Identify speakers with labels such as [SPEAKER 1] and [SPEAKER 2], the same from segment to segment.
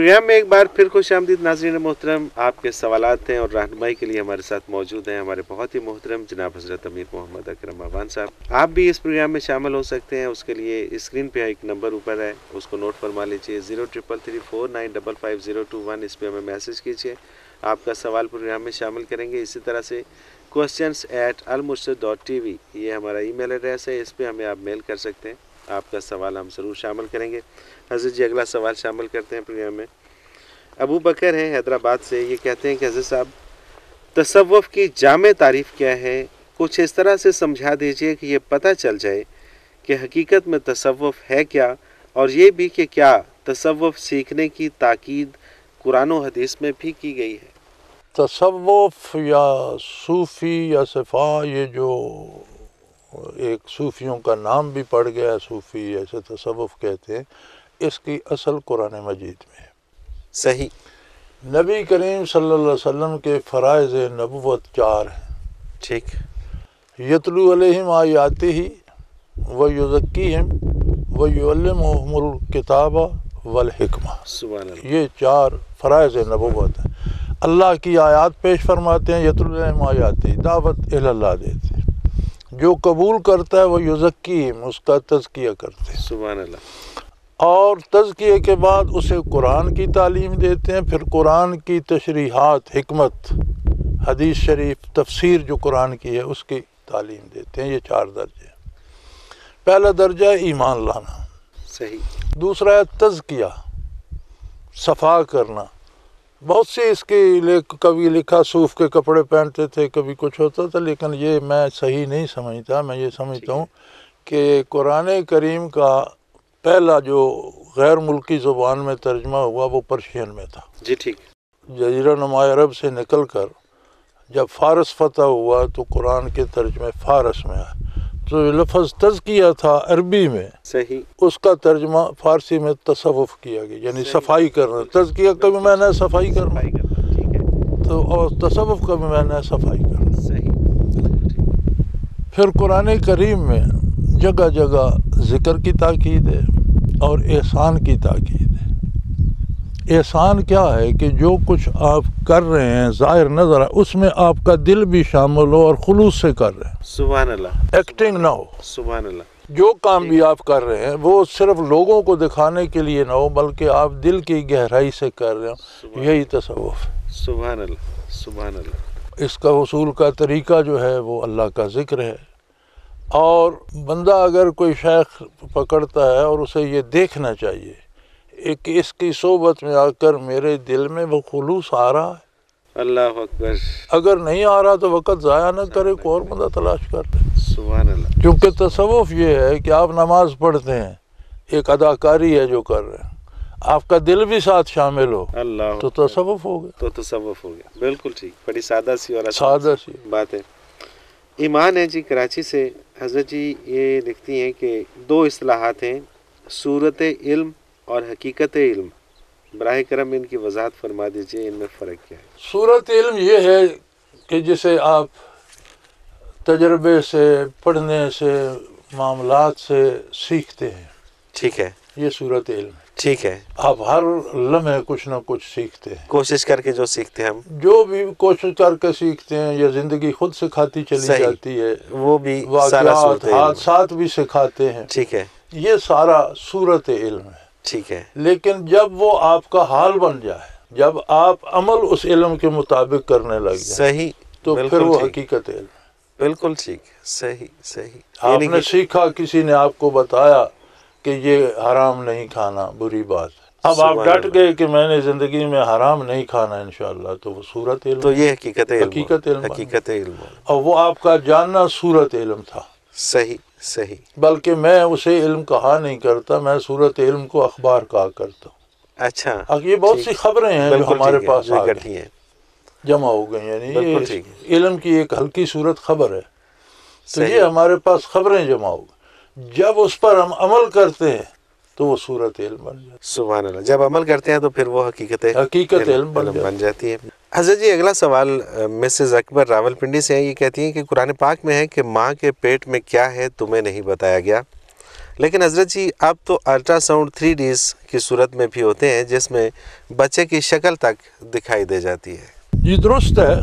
[SPEAKER 1] Programme میں ایک بار پھر خوش آمدید ناظرین محترم. آپ کے سوالات ہیں اور رہنمائی کے لیے ہمارے ساتھ موجود ہیں ہمارے بہت ہی محترم جناب حضرت امیر محمد اکرم اعوان صاحب. آپ بھی اس پروگرام میں شامل ہو سکتے ہیں. اس کے لیے اسکرین پہ ایک نمبر اوپر ہے, اس کو نوٹ فرما لیجیے, 033349550221. اس پہ ہمیں میسج کیجیے. آپ کا سوال پروگرام میں شامل کریں گے. اسی طرح سے questions@almurshid.tv یہ ہمارا ای میل ایڈریس ہے, اس پہ ہمیں آپ میل کر سکتے ہیں. آپ کا سوال ہم ضرور شامل کریں گے. حضرت جی اگلا سوال شامل کرتے ہیں پروگرام میں. ابو بکر ہیں حیدرآباد سے, یہ کہتے ہیں کہ حضرت صاحب تصوف کی جامع تعریف کیا ہے؟ کچھ اس طرح سے سمجھا دیجئے کہ یہ پتہ چل جائے کہ حقیقت میں تصوف ہے کیا, اور یہ بھی کہ کیا تصوف سیکھنے کی تاکید قرآن و حدیث میں بھی کی گئی ہے؟
[SPEAKER 2] تصوف یا صوفی یا صفا, یہ جو ایک صوفیوں کا نام بھی پڑ گیا ہے, صوفی ایسے تصوف کہتے ہیں, اس کی اصل قرآن مجید میں ہے.
[SPEAKER 1] صحیح.
[SPEAKER 2] نبی کریم صلی اللہ علیہ وسلم کے فرائض نبوت 4 ہیں.
[SPEAKER 1] ٹھیک.
[SPEAKER 2] یتلو علیہم آیاتہ ویزکیہم ویعلمہم الکتاب والحکمہ.
[SPEAKER 1] سبحان اللہ.
[SPEAKER 2] یہ 4 فرائض نبوت ہیں. اللہ کی آیات پیش فرماتے ہیں, یتلو علیہم آیاتہ, دعوت اللہ دیتے ہیں. جو قبول کرتا ہے وہ یزکیہم, اس کا تزکیہ کرتے ہیں.
[SPEAKER 1] سبحان اللہ.
[SPEAKER 2] اور تزکیے کے بعد اسے قرآن کی تعلیم دیتے ہیں. پھر قرآن کی تشریحات, حکمت, حدیث شریف, تفسیر جو قرآن کی ہے اس کی تعلیم دیتے ہیں. یہ 4 درجے. پہلا درجہ ہے ایمان لانا.
[SPEAKER 1] صحیح.
[SPEAKER 2] دوسرا ہے تزکیہ, صفا کرنا. بہت سی اس کی کبھی لکھا صوف کے کپڑے پہنتے تھے, کبھی کچھ ہوتا تھا, لیکن یہ میں صحیح نہیں سمجھتا. میں یہ سمجھتا ہوں کہ قرآن کریم کا پہلا جو غیر ملکی زبان میں ترجمہ ہوا وہ پرشین میں تھا.
[SPEAKER 1] جی ٹھیک.
[SPEAKER 2] جزیرہ نما عرب سے نکل کر جب فارس فتح ہوا تو قرآن کے ترجمے فارس میں آئے. تو لفظ تزکیہ تھا عربی میں,
[SPEAKER 1] صحیح,
[SPEAKER 2] اس کا ترجمہ فارسی میں تصوف کیا گیا, یعنی صفائی کرنا. تزکیہ کا بھی معنی ہے صفائی کرنا, تو اور تصوف کا بھی معنی ہے صفائی کرنا.
[SPEAKER 1] صحیح.
[SPEAKER 2] پھر قرآن کریم میں جگہ جگہ ذکر کی تاکید ہے اور احسان کی تاکید ہے. احسان کیا ہے کہ جو کچھ آپ کر رہے ہیں ظاہر نظر ہے, اس میں آپ کا دل بھی شامل ہو اور خلوص سے کر رہے ہیں.
[SPEAKER 1] سبحان اللہ.
[SPEAKER 2] ایکٹنگ نہ ہو.
[SPEAKER 1] سبحان اللہ.
[SPEAKER 2] جو کام بھی آپ کر رہے ہیں وہ صرف لوگوں کو دکھانے کے لیے نہ ہو, بلکہ آپ دل کی گہرائی سے کر رہے ہیں. یہی تصوف ہے.
[SPEAKER 1] سبحان اللہ. سبحان اللہ.
[SPEAKER 2] اس کا حصول کا طریقہ جو ہے وہ اللہ کا ذکر ہے. اور بندہ اگر کوئی شیخ پکڑتا ہے اور اسے یہ دیکھنا چاہیے کہ اس کی صحبت میں آ کر میرے دل میں وہ خلوص آ رہا ہے.
[SPEAKER 1] اللہ اکبر.
[SPEAKER 2] اگر نہیں آ رہا تو وقت ضائع نہ کرے, کوئی اور بندہ تلاش کر لے.
[SPEAKER 1] سبحان اللہ.
[SPEAKER 2] کیونکہ تصوف یہ ہے کہ آپ نماز پڑھتے ہیں, ایک اداکاری ہے جو کر رہے ہیں, آپ کا دل بھی ساتھ شامل ہو,
[SPEAKER 1] اللہ
[SPEAKER 2] تو تصوف ہو گیا.
[SPEAKER 1] تو تصوف ہو گیا. بالکل ٹھیک. بڑی سادہ سی اور
[SPEAKER 2] سادہ سی
[SPEAKER 1] بات ہے. ایمان ہے جی کراچی سے. حضرت جی یہ لکھتی ہیں کہ 2 اصطلاحات ہیں, صورت علم اور حقیقت علم. براہ کرم ان کی وضاحت فرما دیجئے, ان میں فرق کیا ہے؟
[SPEAKER 2] صورت علم یہ ہے کہ جسے آپ تجربے سے, پڑھنے سے, معاملات سے سیکھتے ہیں.
[SPEAKER 1] ٹھیک ہے.
[SPEAKER 2] یہ صورت علم ہے.
[SPEAKER 1] ٹھیک ہے.
[SPEAKER 2] آپ ہر لمحے کچھ نہ کچھ سیکھتے ہیں,
[SPEAKER 1] کوشش کر کے جو سیکھتے ہیں ہم,
[SPEAKER 2] جو بھی کوشش کر کے سیکھتے ہیں, یا زندگی خود سکھاتی چلی جاتی ہے,
[SPEAKER 1] وہ بھی
[SPEAKER 2] واقعات حادثات بھی سکھاتے ہیں.
[SPEAKER 1] ٹھیک ہے.
[SPEAKER 2] یہ سارا صورت علم ہے.
[SPEAKER 1] ٹھیک ہے.
[SPEAKER 2] لیکن جب وہ آپ کا حال بن جائے, جب آپ عمل اس علم کے مطابق کرنے لگ جائیں,
[SPEAKER 1] صحیح,
[SPEAKER 2] تو پھر وہ حقیقت علم ہے.
[SPEAKER 1] بالکل ٹھیک. صحیح. صحیح.
[SPEAKER 2] آپ نے سیکھا, کسی نے آپ کو بتایا کہ یہ حرام نہیں کھانا بری بات ہے, اب آپ ڈٹ گئے کہ میں نے زندگی میں حرام نہیں کھانا انشاءاللہ, تو وہ صورت علم.
[SPEAKER 1] تو یہ حقیقت علم.
[SPEAKER 2] حقیقت علم. اور وہ آپ کا جاننا صورت علم تھا.
[SPEAKER 1] صحیح. صحیح.
[SPEAKER 2] بلکہ میں اسے علم کہا نہیں کرتا, میں صورت علم کو اخبار کہا کرتا ہوں.
[SPEAKER 1] اچھا.
[SPEAKER 2] یہ بہت سی خبریں ہیں جو ہمارے پاس
[SPEAKER 1] اکٹھی ہیں,
[SPEAKER 2] جمع ہو گئی, یعنی یہ علم کی ایک ہلکی صورت خبر ہے. تو یہ ہمارے پاس خبریں جمع ہو گئی. جب اس پر ہم عمل کرتے ہیں تو وہ صورت علم بن جاتی ہے.
[SPEAKER 1] سبحان اللہ. جب عمل کرتے ہیں تو پھر وہ حقیقت
[SPEAKER 2] علم بن
[SPEAKER 1] جاتی ہے. حضرت جی اگلا سوال مسز اکبر راول پنڈی سے ہے. یہ کہتی ہیں کہ قرآن پاک میں ہے کہ ماں کے پیٹ میں کیا ہے تمہیں نہیں بتایا گیا. لیکن حضرت جی اب تو الٹرا ساؤنڈ 3Ds کی صورت میں بھی ہوتے ہیں جس میں بچے کی شکل تک دکھائی دے جاتی ہے۔
[SPEAKER 2] جی درست ہے،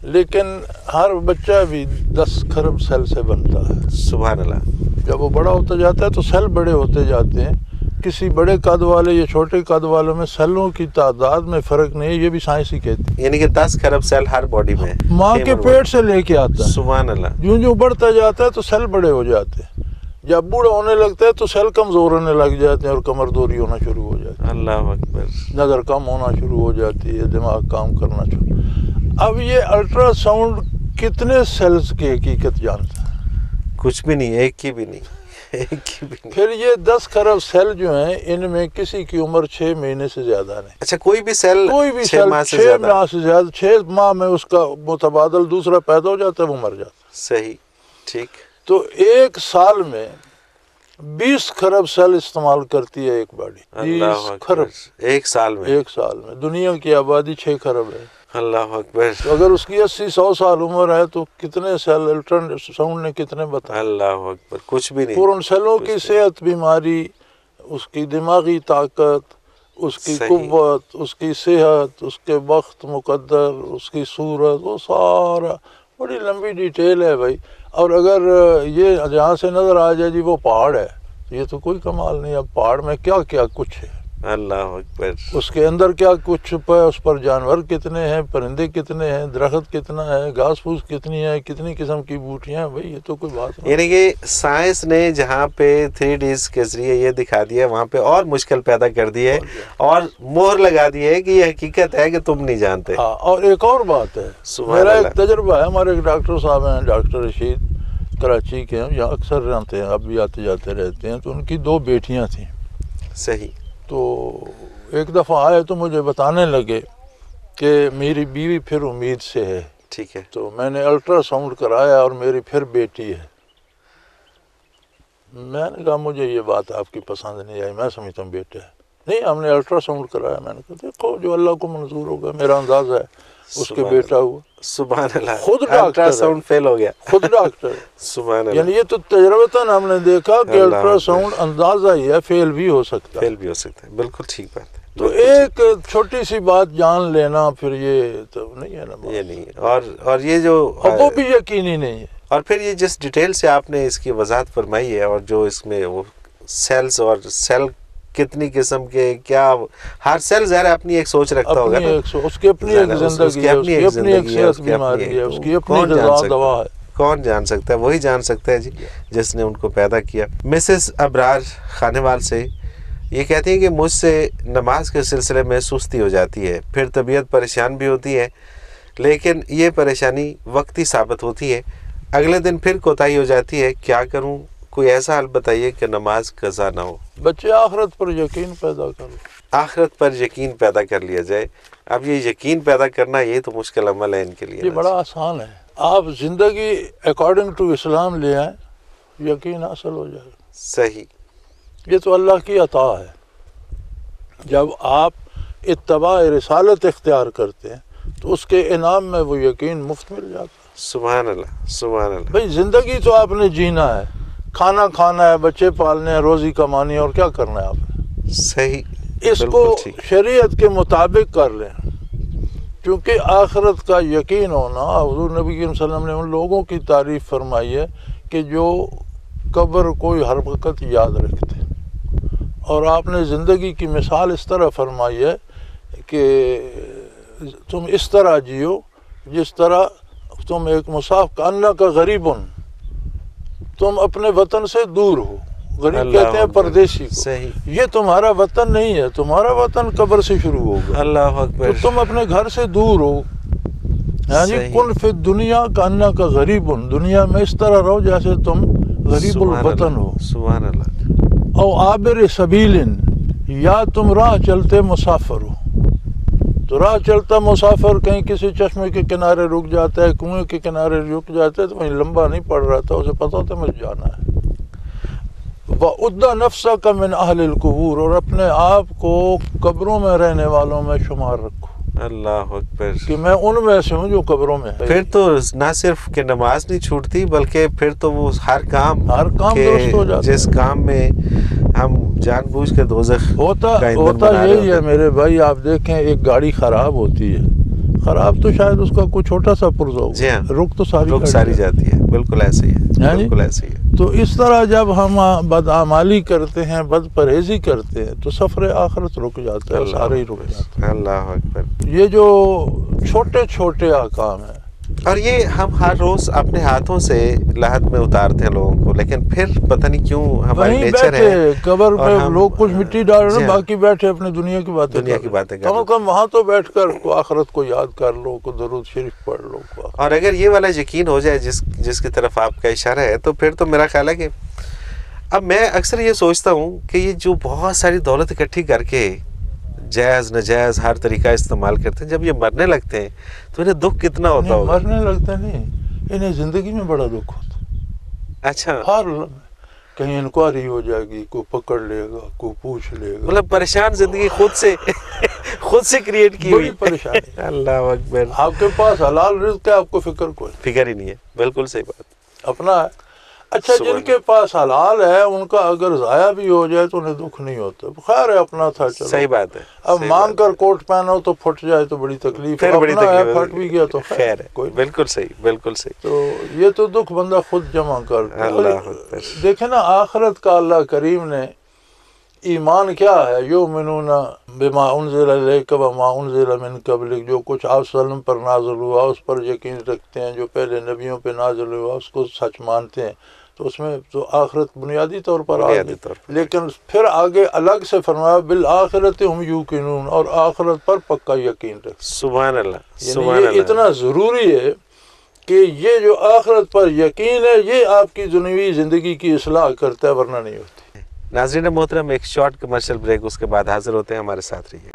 [SPEAKER 2] لیکن ہر بچہ بھی 10 کھرب سیل سے بنتا ہے۔
[SPEAKER 1] سبحان اللہ۔
[SPEAKER 2] جب وہ بڑا ہوتا جاتا ہے تو سیل بڑے ہوتے جاتے ہیں۔ کسی بڑے قد والے یا چھوٹے قد والوں میں سیلوں کی تعداد میں فرق نہیں ہے، یہ بھی سائنس ہی کہتی ہے۔
[SPEAKER 1] یعنی کہ 10 کھرب سیل ہر باڈی میں
[SPEAKER 2] ماں کے پیٹ سے لے کے آتا ہے۔
[SPEAKER 1] سبحان اللہ۔
[SPEAKER 2] جو بڑھتا جاتا ہے تو سیل بڑے ہو جاتے ہیں، جب بوڑھا ہونے لگتا ہے تو سیل کمزور ہونے لگ جاتے ہیں اور کمر دوری ہونا شروع ہو جاتی ہے،
[SPEAKER 1] اللہ اکبر،
[SPEAKER 2] نظر کم ہونا شروع ہو جاتی ہے، دماغ کام کرنا شروع۔ اب یہ الٹرا ساؤنڈ کتنے سیلز کی حقیقت جانتا ہے؟
[SPEAKER 1] کچھ بھی نہیں، ایک کی بھی نہیں، ایک کی بھی نہیں۔
[SPEAKER 2] پھر یہ 10 کھرب سیل جو ہیں ان میں کسی کی عمر 6 مہینے سے زیادہ نہیں۔
[SPEAKER 1] اچھا، کوئی بھی سیل 6 ماہ سے
[SPEAKER 2] 6
[SPEAKER 1] زیادہ؟
[SPEAKER 2] ماہ سے زیادہ، 6 ماہ میں اس کا متبادل دوسرا پیدا ہو جاتا ہے، وہ مر جاتا ہے۔
[SPEAKER 1] صحیح، ٹھیک۔
[SPEAKER 2] تو ایک سال میں 20 کھرب سیل استعمال کرتی ہے ایک باڈی۔ 20 کھرب
[SPEAKER 1] ایک سال میں؟
[SPEAKER 2] ایک سال میں۔ دنیا کی آبادی 6 کھرب ہے۔
[SPEAKER 1] اللہ اکبر۔
[SPEAKER 2] تو اگر اس کی 80-100 سال عمر ہے تو کتنے سیل الٹرا ساؤنڈ نے کتنے بتایا؟
[SPEAKER 1] اللہ اکبر، کچھ بھی نہیں۔
[SPEAKER 2] پورن سیلوں کی صحت، بیماری، اس کی دماغی طاقت، اس کی قوت، اس کی صحت، اس کے وقت مقدر، اس کی صورت، وہ سارا بڑی لمبی ڈیٹیل ہے بھائی۔ اور اگر یہ جہاں سے نظر آ جائے جی وہ پہاڑ ہے تو یہ تو کوئی کمال نہیں۔ اب پہاڑ میں کیا کیا کچھ ہے،
[SPEAKER 1] اللہ اکبر،
[SPEAKER 2] اس کے اندر کیا کچھ چھپا ہے، اس پر جانور کتنے ہیں، پرندے کتنے ہیں، درخت کتنا ہے، گھاس پھوس کتنی ہے، کتنی قسم کی بوٹیاں، بھائی یہ تو کوئی بات نہیں۔
[SPEAKER 1] یعنی کہ سائنس نے جہاں پہ 3Ds کے ذریعے یہ دکھا دیا وہاں پہ اور مشکل پیدا کر دی ہے اور مہر لگا دی ہے کہ یہ حقیقت ہے کہ تم نہیں جانتے۔
[SPEAKER 2] ہاں، اور ایک اور بات ہے، میرا ایک تجربہ ہے، ہمارے ایک ڈاکٹر صاحب ہیں، ڈاکٹر رشید، کراچی کے ہیں، یہاں اکثر رہتے ہیں، اب بھی آتے جاتے رہتے ہیں۔ تو ان کی 2 بیٹیاں تھیں۔
[SPEAKER 1] صحیح۔
[SPEAKER 2] تو ایک دفعہ آئے تو مجھے بتانے لگے کہ میری بیوی پھر امید سے ہے۔
[SPEAKER 1] ٹھیک ہے۔
[SPEAKER 2] تو میں نے الٹرا ساؤنڈ کرایا اور میری پھر بیٹی ہے۔ میں نے کہا مجھے یہ بات آپ کی پسند نہیں آئی، میں سمجھتا ہوں بیٹا ہے۔ نہیں، ہم نے الٹرا ساؤنڈ کرایا۔ میں نے کہا دیکھو جو اللہ کو منظور ہوگا، میرا انداز ہے اس کے بیٹا ہوا۔
[SPEAKER 1] سبحان اللہ،
[SPEAKER 2] خود ڈاکٹر
[SPEAKER 1] ساؤنڈ فیل ہو گیا،
[SPEAKER 2] خود ڈاکٹر۔
[SPEAKER 1] سبحان اللہ،
[SPEAKER 2] یعنی یہ تو تجربتاً ہم نے دیکھا کہ الٹرا ساؤنڈ اندازہ ہی ہے، فیل بھی ہو سکتا ہے،
[SPEAKER 1] فیل بھی ہو سکتا ہے، بالکل ٹھیک بات ہے۔
[SPEAKER 2] تو ایک چھوٹی سی بات جان لینا پھر یہ تو نہیں ہے نا،
[SPEAKER 1] یہ نہیں ہے۔ اور یہ جو
[SPEAKER 2] وہ بھی یقینی نہیں ہے۔
[SPEAKER 1] اور پھر یہ جس ڈیٹیل سے آپ نے اس کی وضاحت فرمائی ہے، اور جو اس میں وہ سیلز اور سیل کتنی قسم کے، کیا ہر سیل ظاہر اپنی ایک سوچ رکھتا ہوگا نا،
[SPEAKER 2] اس کی اپنی ایک زندگی ہے، اس کی اپنی ایک صحت بیماری ہے، اس کی اپنی غذا دوا ہے۔
[SPEAKER 1] کون جان سکتا ہے؟ وہی جان سکتا ہے جی جس نے ان کو پیدا کیا۔ مسز ابرار خانیوال سے یہ کہتی ہیں کہ مجھ سے نماز کے سلسلے میں سستی ہو جاتی ہے، پھر طبیعت پریشان بھی ہوتی ہے، لیکن یہ پریشانی وقتی ثابت ہوتی ہے، اگلے دن پھر کوتاہی ہو جاتی ہے، کیا کروں؟ کوئی ایسا حل بتائیے کہ نماز قضا نہ ہو۔
[SPEAKER 2] بچے آخرت پر یقین پیدا کرو،
[SPEAKER 1] آخرت پر یقین پیدا کر لیا جائے۔ اب یہ یقین پیدا کرنا یہ تو مشکل عمل ہے ان کے لیے۔
[SPEAKER 2] یہ بڑا آسان ہے، آپ زندگی اکارڈنگ ٹو اسلام لے آئیں، یقین حاصل ہو جائے گا۔
[SPEAKER 1] صحیح،
[SPEAKER 2] یہ تو اللہ کی عطا ہے۔ جب آپ اتباع رسالت اختیار کرتے ہیں تو اس کے انعام میں وہ یقین مفت مل جاتا ہے۔
[SPEAKER 1] سبحان اللہ، سبحان اللہ۔
[SPEAKER 2] بھائی زندگی تو آپ نے جینا ہے، کھانا کھانا ہے، بچے پالنے ہیں، روزی کمانی ہے، اور کیا کرنا ہے آپ نے؟
[SPEAKER 1] صحیح،
[SPEAKER 2] اس کو شریعت کے مطابق کر لیں، کیونکہ آخرت کا یقین ہونا، حضور نبی صلی اللہ علیہ وسلم نے ان لوگوں کی تعریف فرمائی ہے کہ جو قبر کو ہر وقت یاد رکھتے ہیں، اور آپ نے زندگی کی مثال اس طرح فرمائی ہے کہ تم اس طرح جیو جس طرح تم ایک مسافر انّا کا غریبن، تم اپنے وطن سے دور ہو۔ غریب کہتے ہیں پردیسی کو۔ یہ تمہارا وطن نہیں ہے، تمہارا وطن قبر سے شروع ہوگا۔
[SPEAKER 1] اللہ اکبر۔
[SPEAKER 2] تو تم اپنے گھر سے دور ہو، ہاں جی، کن فی دنیا کا انّا کا غریبن، دنیا میں اس طرح رہو جیسے تم غریب الوطن ہو۔
[SPEAKER 1] سبحان اللہ۔
[SPEAKER 2] او عابر سبیل، یا تم راہ چلتے مسافر ہو۔ تو راہ چلتا مسافر کہیں کسی چشمے کے کنارے رک جاتا ہے، کنویں کے کنارے رک جاتا ہے، تو وہیں لمبا نہیں پڑ رہا تھا، اسے پتہ تھا مجھے جانا ہے۔ وَعُدَّ نَفْسَكَ مِنْ أَهْلِ الْقُبُورِ، اور اپنے آپ کو قبروں میں رہنے والوں میں شمار رکھو۔
[SPEAKER 1] اللہ اکبر،
[SPEAKER 2] کہ میں ان میں سے ہوں جو قبروں میں ہے۔
[SPEAKER 1] پھر تو نہ صرف کہ نماز نہیں چھوٹتی بلکہ پھر تو وہ ہر کام
[SPEAKER 2] درست ہو جاتا ہے۔
[SPEAKER 1] جس کام میں ہم جان بوجھ کے دوزخ
[SPEAKER 2] ہوتا
[SPEAKER 1] کا ایندھن بنا رہے
[SPEAKER 2] یہی ہے
[SPEAKER 1] ہوتے
[SPEAKER 2] میرے بھائی، آپ دیکھیں ایک گاڑی خراب ہوتی ہے، خراب تو شاید اس کا کوئی چھوٹا سا پرزہ ہو،
[SPEAKER 1] جی ہاں،
[SPEAKER 2] رک تو ساری
[SPEAKER 1] جاتی ہے، بالکل ایسے ہی ہے، بالکل ایسے ہی ہے۔
[SPEAKER 2] تو اس طرح جب ہم بدعمالی کرتے ہیں، بد پرہیزی کرتے ہیں، تو سفر آخرت رک جاتا ہے، سارے ہی رک جاتے ہیں۔
[SPEAKER 1] اللہ اکبر۔
[SPEAKER 2] یہ جو چھوٹے چھوٹے احکام ہیں،
[SPEAKER 1] اور یہ ہم ہر روز اپنے ہاتھوں سے لحد میں اتارتے ہیں لوگوں کو، لیکن پھر پتہ نہیں کیوں ہماری
[SPEAKER 2] وہیں
[SPEAKER 1] نیچر
[SPEAKER 2] بیٹھے
[SPEAKER 1] ہے
[SPEAKER 2] قبر
[SPEAKER 1] اور
[SPEAKER 2] میں
[SPEAKER 1] ہم
[SPEAKER 2] لوگ کچھ مٹی ڈال رہے
[SPEAKER 1] جی
[SPEAKER 2] ہیں،
[SPEAKER 1] ہاں،
[SPEAKER 2] باقی بیٹھے اپنے دنیا کی باتیں
[SPEAKER 1] دنیا
[SPEAKER 2] کر
[SPEAKER 1] کی
[SPEAKER 2] رہے ہیں۔
[SPEAKER 1] باتیں کر
[SPEAKER 2] کم
[SPEAKER 1] رہے
[SPEAKER 2] از کم وہاں تو بیٹھ کر کو آخرت کو یاد کر لو، کو درود شریف پڑھ لو کو۔
[SPEAKER 1] اور اگر یہ والا یقین ہو جائے جس کی طرف آپ کا اشارہ ہے، تو پھر تو میرا خیال ہے کہ اب میں اکثر یہ سوچتا ہوں کہ یہ جو بہت ساری دولت اکٹھی کر کے جائز ناجائز ہر طریقہ استعمال کرتے ہیں، جب یہ مرنے لگتے ہیں تو انہیں دکھ کتنا ہوتا ہوگا؟
[SPEAKER 2] مرنے لگتا نہیں، انہیں زندگی میں بڑا دکھ ہوتا،
[SPEAKER 1] اچھا،
[SPEAKER 2] ہر کہیں انکوائری ہو جائے گی، کوئی پکڑ لے گا، کوئی پوچھ لے گا،
[SPEAKER 1] مطلب پریشان زندگی خود سے کریٹ کی ہوئی
[SPEAKER 2] بڑی پریشانی۔
[SPEAKER 1] اللہ اکبر۔
[SPEAKER 2] آپ کے پاس حلال رزق ہے، آپ کو
[SPEAKER 1] فکر ہی نہیں ہے، بالکل صحیح بات،
[SPEAKER 2] اپنا ہے۔ اچھا، جن کے پاس حلال ہے ان کا اگر ضائع بھی ہو جائے تو انہیں دکھ نہیں ہوتا، خیر ہے، اپنا تھا، چلو
[SPEAKER 1] صحیح بات ہے۔
[SPEAKER 2] اب مانگ کر کوٹ پہنو تو پھٹ جائے تو بڑی تکلیف ہے، اپنا ہے، پھٹ بھی گیا تو
[SPEAKER 1] خیر ہے، بالکل صحیح، بالکل صحیح۔
[SPEAKER 2] تو یہ تو دکھ بندہ خود جمع کرتا ہے۔
[SPEAKER 1] اللہ اکبر۔
[SPEAKER 2] دیکھیں نا، آخرت کا اللہ کریم نے ایمان کیا ہے، یؤمنون بما انزل الیک وما انزل من قبلک، جو کچھ آپ صلی اللہ علیہ وسلم پر نازل ہوا اس پر یقین رکھتے ہیں، جو پہلے نبیوں پہ نازل ہوا اس کو سچ مانتے ہیں، تو اس میں تو آخرت بنیادی طور پر آگے، لیکن پھر آگے الگ سے فرمایا بالآخرت ہم یوقنون، اور آخرت پر پکا یقین رکھتے۔
[SPEAKER 1] سبحان اللہ،
[SPEAKER 2] یعنی یہ اتنا ضروری ہے کہ یہ جو آخرت پر یقین ہے یہ آپ کی دنیوی زندگی کی اصلاح کرتا ہے، ورنہ نہیں ہوتی۔
[SPEAKER 1] ناظرین محترم، ایک شارٹ کمرشل بریک، اس کے بعد حاضر ہوتے ہیں، ہمارے ساتھ رہیے۔